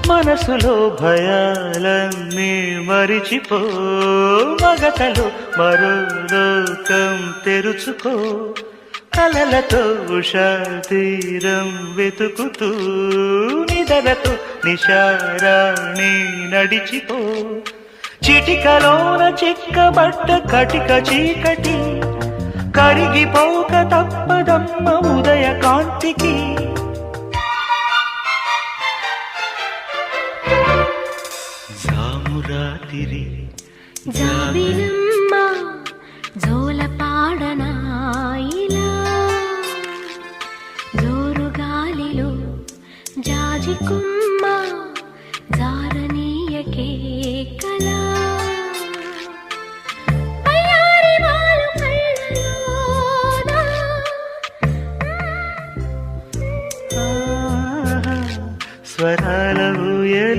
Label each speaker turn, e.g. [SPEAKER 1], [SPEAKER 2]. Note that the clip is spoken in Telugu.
[SPEAKER 1] మనసులో భయాలన్నీ మరిచిపో, మగతలో మరో లోకం తెరుచుకో, కలలతో ఉషా తీరం వెతుకుతూ నిదలతో నిశారాణి నడిచిపో. చిటికలోన చిక్కబట్ట కటిక చీకటి కరిగిపోక తప్పదమ్మ ఉదయ కాంతికి. జామురాతిరి
[SPEAKER 2] జాబిలమ్మ జోలపాడనా ఇలా, జోరు గాలిలో జాజికుమ్మ జారనీయకే కలా. అయ్యారి వాలు కళ్ళలోన
[SPEAKER 1] స్వరాల ఊయల